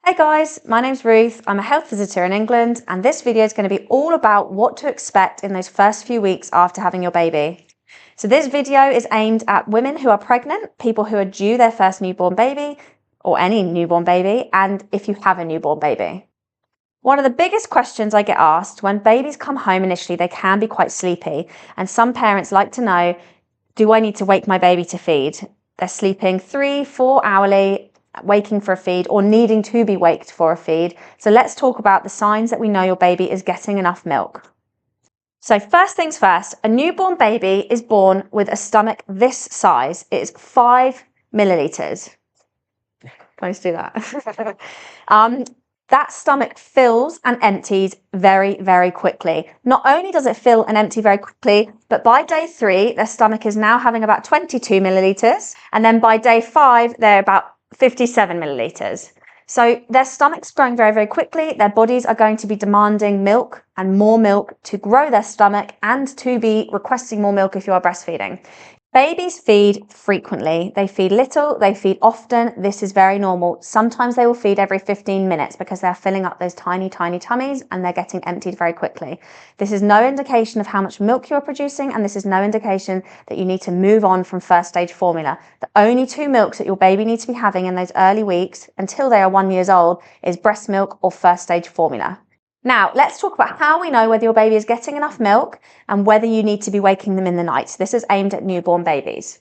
Hey guys, my name's Ruth. I'm a health visitor in England, and this video is going to be all about what to expect in those first few weeks after having your baby. So this video is aimed at women who are pregnant, people who are due their first newborn baby, or any newborn baby, and if you have a newborn baby. One of the biggest questions I get asked when babies come home initially, they can be quite sleepy, and some parents like to know, do I need to wake my baby to feed? They're sleeping 3-4 hourly, waking for a feed, or needing to be waked for a feed. So let's talk about the signs that we know your baby is getting enough milk. So first things first, a newborn baby is born with a stomach this size. It is 5 milliliters. Close to that. That stomach fills and empties very, very quickly. Not only does it fill and empty very quickly, but by day 3, their stomach is now having about 22 milliliters. And then by day 5, they're about 57 milliliters. So their stomach's growing very, very quickly. Their bodies are going to be demanding milk and more milk to grow their stomach and to be requesting more milk if you are breastfeeding. Babies feed frequently. They feed little, they feed often. This is very normal. Sometimes they will feed every 15 minutes because they're filling up those tiny, tiny tummies and they're getting emptied very quickly. This is no indication of how much milk you're producing, and this is no indication that you need to move on from first stage formula. The only 2 milks that your baby needs to be having in those early weeks until they are 1 year old is breast milk or first stage formula. Now, let's talk about how we know whether your baby is getting enough milk and whether you need to be waking them in the night. This is aimed at newborn babies.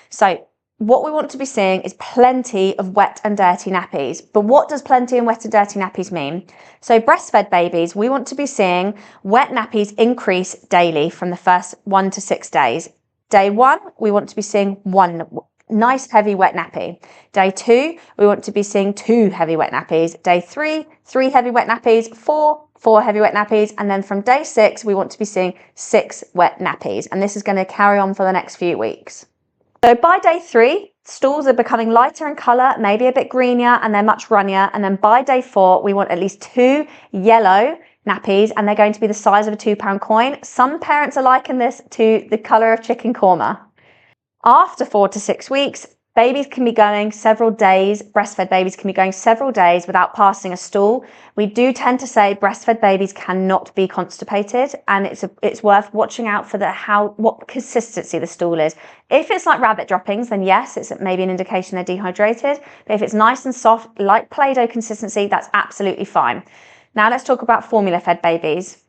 So what we want to be seeing is plenty of wet and dirty nappies. But what does plenty and wet and dirty nappies mean? So breastfed babies, we want to be seeing wet nappies increase daily from the first 1 to 6 days. Day 1, we want to be seeing 1 nice heavy wet nappy. Day 2, we want to be seeing 2 heavy wet nappies. Day 3, 3 heavy wet nappies. 4 heavy wet nappies. And then from day 6, we want to be seeing 6 wet nappies. And this is going to carry on for the next few weeks. So by day 3, stools are becoming lighter in colour, maybe a bit greenier, and they're much runnier. And then by day 4, we want at least 2 yellow nappies, and they're going to be the size of a £2 coin. Some parents are liking this to the colour of chicken korma. After 4 to 6 weeks, babies can be going several days, breastfed babies can be going several days without passing a stool. We do tend to say breastfed babies cannot be constipated, and it's worth watching out for what consistency the stool is. If it's like rabbit droppings, then yes, it's maybe an indication they're dehydrated. But if it's nice and soft, like Play-Doh consistency, that's absolutely fine. Now let's talk about formula-fed babies.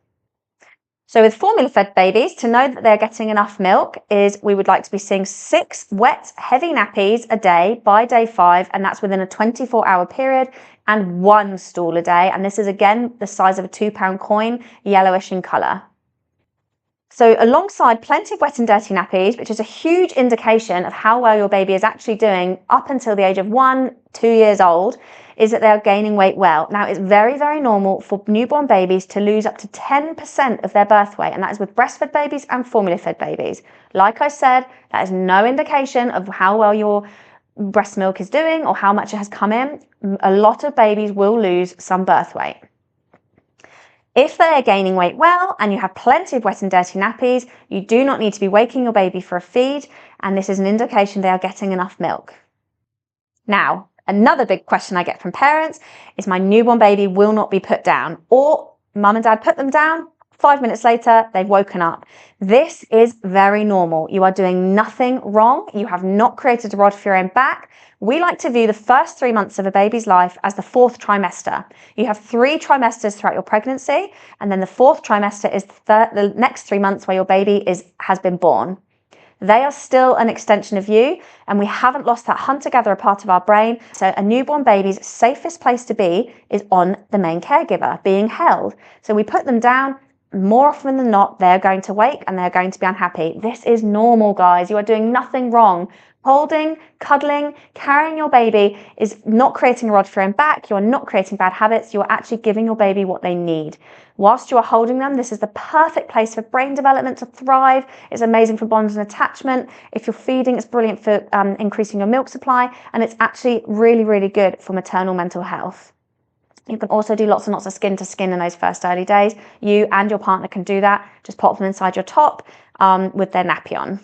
So with formula-fed babies, to know that they're getting enough milk is we would like to be seeing 6 wet, heavy nappies a day by day 5, and that's within a 24-hour period, and 1 stool a day. And this is again the size of a £2 coin, yellowish in colour. So alongside plenty of wet and dirty nappies, which is a huge indication of how well your baby is actually doing up until the age of 1-2 years old, is that they are gaining weight well. Now, it's very, very normal for newborn babies to lose up to 10% of their birth weight, and that is with breastfed babies and formula-fed babies. Like I said, that is no indication of how well your breast milk is doing or how much it has come in. A lot of babies will lose some birth weight. If they are gaining weight well and you have plenty of wet and dirty nappies, you do not need to be waking your baby for a feed, and this is an indication they are getting enough milk. Now, another big question I get from parents is my newborn baby will not be put down, or mum and dad put them down, 5 minutes later, they've woken up. This is very normal. You are doing nothing wrong. You have not created a rod for your own back. We like to view the first 3 months of a baby's life as the 4th trimester. You have 3 trimesters throughout your pregnancy, and then the 4th trimester is the next 3 months where your baby has been born. They are still an extension of you, and we haven't lost that hunter-gatherer part of our brain. So a newborn baby's safest place to be is on the main caregiver, being held. So we put them down. More often than not, they're going to wake and they're going to be unhappy. This is normal, guys. You are doing nothing wrong. Holding, cuddling, carrying your baby is not creating a rod for your own back. You are not creating bad habits. You are actually giving your baby what they need. Whilst you are holding them, this is the perfect place for brain development to thrive. It's amazing for bonds and attachment. If you're feeding, it's brilliant for increasing your milk supply. And it's actually really, really good for maternal mental health. You can also do lots and lots of skin to skin in those first early days. You and your partner can do that. Just pop them inside your top with their nappy on.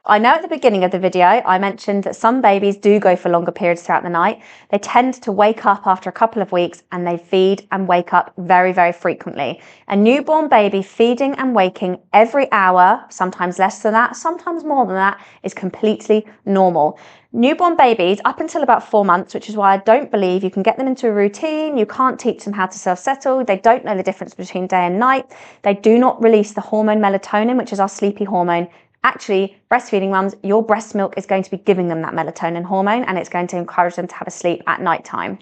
I know at the beginning of the video, I mentioned that some babies do go for longer periods throughout the night. They tend to wake up after a couple of weeks and they feed and wake up very, very frequently. A newborn baby feeding and waking every hour, sometimes less than that, sometimes more than that, is completely normal. Newborn babies, up until about 4 months, which is why I don't believe you can get them into a routine, you can't teach them how to self-settle, they don't know the difference between day and night, they do not release the hormone melatonin, which is our sleepy hormone. Actually, breastfeeding mums, your breast milk is going to be giving them that melatonin hormone and it's going to encourage them to have a sleep at night time.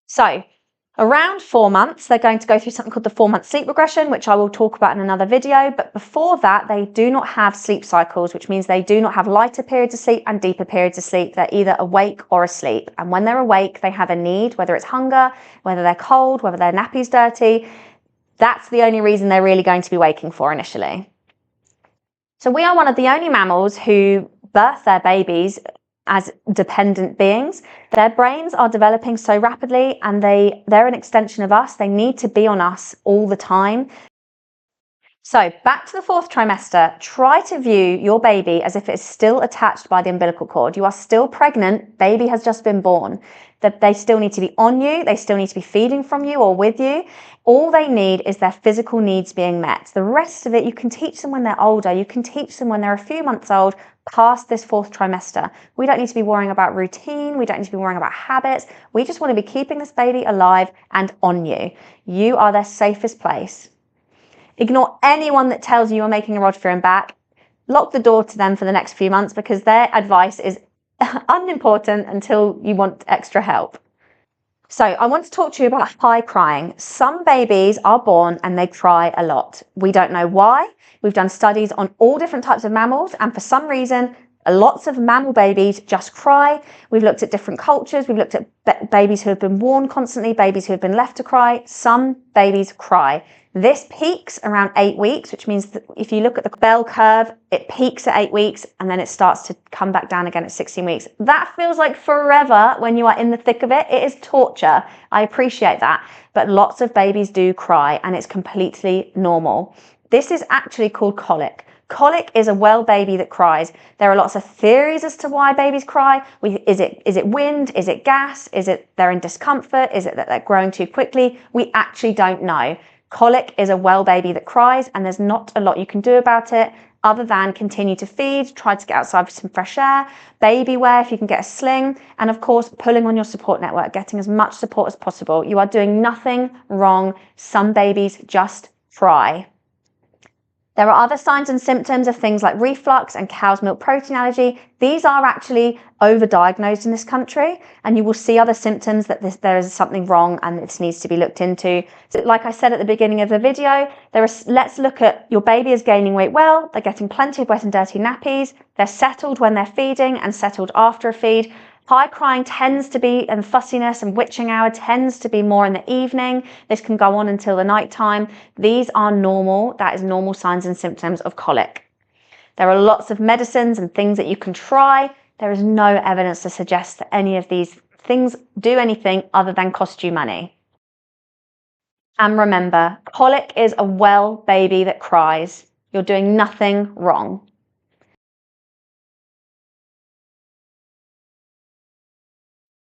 So around 4 months, they're going to go through something called the 4-month sleep regression, which I will talk about in another video. But before that, they do not have sleep cycles, which means they do not have lighter periods of sleep and deeper periods of sleep. They're either awake or asleep. And when they're awake, they have a need, whether it's hunger, whether they're cold, whether their nappy's dirty. That's the only reason they're really going to be waking for initially. So we are one of the only mammals who birth their babies as dependent beings. Their brains are developing so rapidly and they're an extension of us. They need to be on us all the time. So back to the 4th trimester, try to view your baby as if it's still attached by the umbilical cord. You are still pregnant, baby has just been born. That they still need to be on you, they still need to be feeding from you or with you. All they need is their physical needs being met. The rest of it, you can teach them when they're older, you can teach them when they're a few months old, past this 4th trimester. We don't need to be worrying about routine, we don't need to be worrying about habits. We just want to be keeping this baby alive and on you. You are their safest place. Ignore anyone that tells you you're making a rod for him back. Lock the door to them for the next few months because their advice is unimportant until you want extra help. So I want to talk to you about high crying. Some babies are born and they cry a lot. We don't know why. We've done studies on all different types of mammals and for some reason, lots of mammal babies just cry. We've looked at different cultures. We've looked at babies who have been worn constantly, babies who have been left to cry. Some babies cry. This peaks around 8 weeks, which means that if you look at the bell curve, it peaks at 8 weeks and then it starts to come back down again at 16 weeks. That feels like forever when you are in the thick of it. It is torture. I appreciate that. But lots of babies do cry and it's completely normal. This is actually called colic. Colic is a well baby that cries. There are lots of theories as to why babies cry. Is it wind? Is it gas? Is it they're in discomfort? Is it that they're growing too quickly? We actually don't know. Colic is a well baby that cries and there's not a lot you can do about it other than continue to feed, try to get outside for some fresh air, baby wear if you can get a sling, and of course pulling on your support network, getting as much support as possible. You are doing nothing wrong. Some babies just cry. There are other signs and symptoms of things like reflux and cow's milk protein allergy. These are actually overdiagnosed in this country, and you will see other symptoms that there is something wrong and this needs to be looked into. So like I said at the beginning of the video, let's look at your baby is gaining weight well, they're getting plenty of wet and dirty nappies, they're settled when they're feeding and settled after a feed. High crying tends to be, and fussiness and witching hour tends to be more in the evening. This can go on until the night time. These are normal. That is normal signs and symptoms of colic. There are lots of medicines and things that you can try. There is no evidence to suggest that any of these things do anything other than cost you money. And remember, colic is a well baby that cries. You're doing nothing wrong.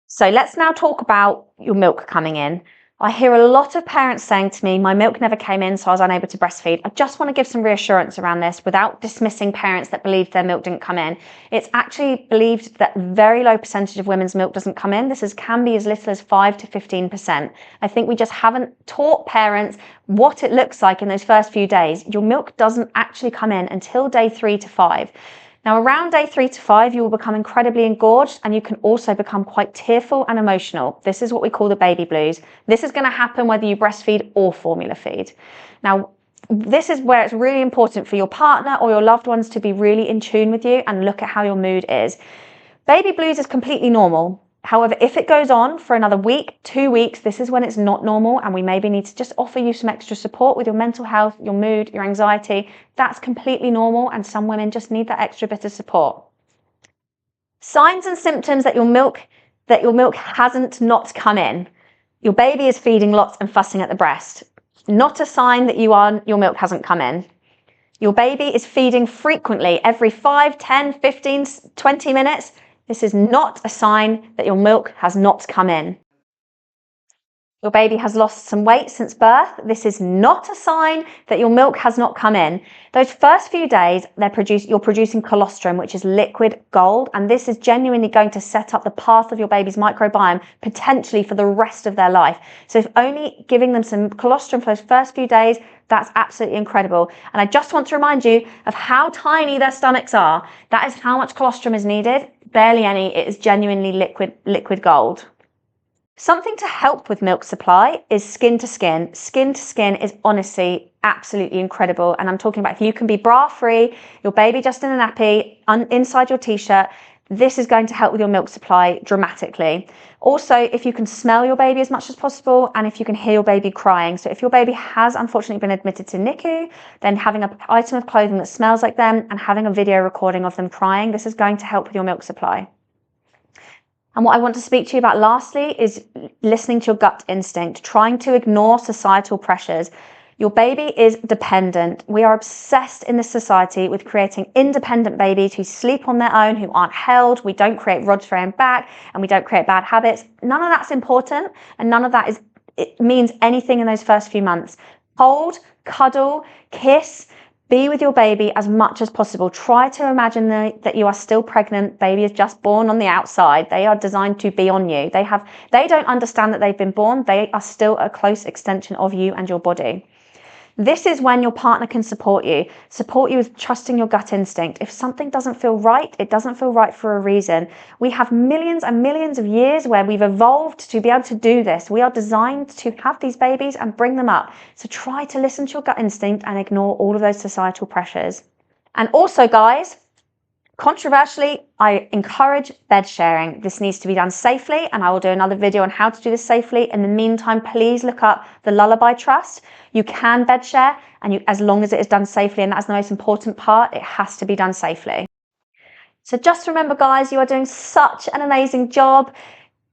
So let's now talk about your milk coming in. I hear a lot of parents saying to me, my milk never came in, so I was unable to breastfeed. I just want to give some reassurance around this without dismissing parents that believe their milk didn't come in. It's actually believed that a very low percentage of women's milk doesn't come in. This can be as little as 5 to 15%. I think we just haven't taught parents what it looks like in those first few days. Your milk doesn't actually come in until day 3 to 5. Now, around day 3 to 5, you will become incredibly engorged and you can also become quite tearful and emotional. This is what we call the baby blues. This is going to happen whether you breastfeed or formula feed. Now, this is where it's really important for your partner or your loved ones to be really in tune with you and look at how your mood is. Baby blues is completely normal. However, if it goes on for another week, 2 weeks, this is when it's not normal and we maybe need to just offer you some extra support with your mental health, your mood, your anxiety. That's completely normal and some women just need that extra bit of support. Signs and symptoms that your milk hasn't not come in. Your baby is feeding lots and fussing at the breast. Not a sign that your milk hasn't come in. Your baby is feeding frequently, every 5, 10, 15, 20 minutes. This is not a sign that your milk has not come in. Your baby has lost some weight since birth. This is not a sign that your milk has not come in. Those first few days, you're producing colostrum, which is liquid gold, and this is genuinely going to set up the path of your baby's microbiome, potentially for the rest of their life. So if only giving them some colostrum for those first few days, that's absolutely incredible. And I just want to remind you of how tiny their stomachs are. That is how much colostrum is needed. Barely any. It is genuinely liquid gold. Something to help with milk supply is skin to skin. Skin to skin is honestly absolutely incredible. And I'm talking about if you can be bra free, your baby just in a nappy, inside your t-shirt, this is going to help with your milk supply dramatically. Also, if you can smell your baby as much as possible and if you can hear your baby crying. So if your baby has unfortunately been admitted to NICU, then having an item of clothing that smells like them and having a video recording of them crying, this is going to help with your milk supply. And what I want to speak to you about lastly is listening to your gut instinct, trying to ignore societal pressures. Your baby is dependent. We are obsessed in this society with creating independent babies who sleep on their own, who aren't held. We don't create rods for their back and we don't create bad habits. None of that's important and none of that means anything in those first few months. Hold, cuddle, kiss, be with your baby as much as possible. Try to imagine that you are still pregnant. Baby is just born on the outside. They are designed to be on you. They don't understand that they've been born. They are still a close extension of you and your body. This is when your partner can support you with trusting your gut instinct. If something doesn't feel right, it doesn't feel right for a reason. We have millions and millions of years where we've evolved to be able to do this. We are designed to have these babies and bring them up. So try to listen to your gut instinct and ignore all of those societal pressures. And also, guys, controversially, I encourage bed sharing. This needs to be done safely, and I will do another video on how to do this safely. In the meantime, please look up the Lullaby Trust. You can bed share, and as long as it is done safely, and that's the most important part, it has to be done safely. So just remember, guys, you are doing such an amazing job.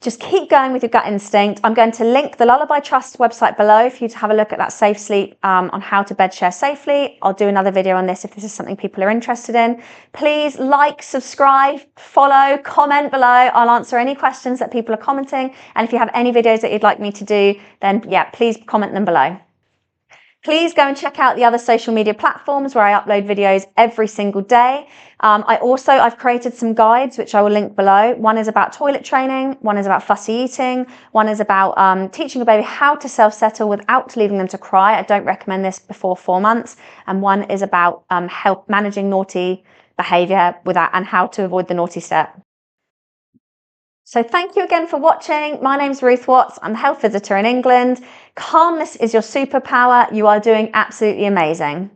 Just keep going with your gut instinct. I'm going to link the Lullaby Trust website below for you to have a look at that safe sleep on how to bed share safely. I'll do another video on this if this is something people are interested in. Please like, subscribe, follow, comment below. I'll answer any questions that people are commenting. And if you have any videos that you'd like me to do, then yeah, please comment them below. Please go and check out the other social media platforms where I upload videos every single day. I've created some guides, which I will link below. One is about toilet training, one is about fussy eating, one is about teaching a baby how to self-settle without leaving them to cry. I don't recommend this before 4 months. And one is about help managing naughty behaviour and how to avoid the naughty step. So thank you again for watching. My name's Ruth Watts. I'm the health visitor in England. Calmness is your superpower. You are doing absolutely amazing.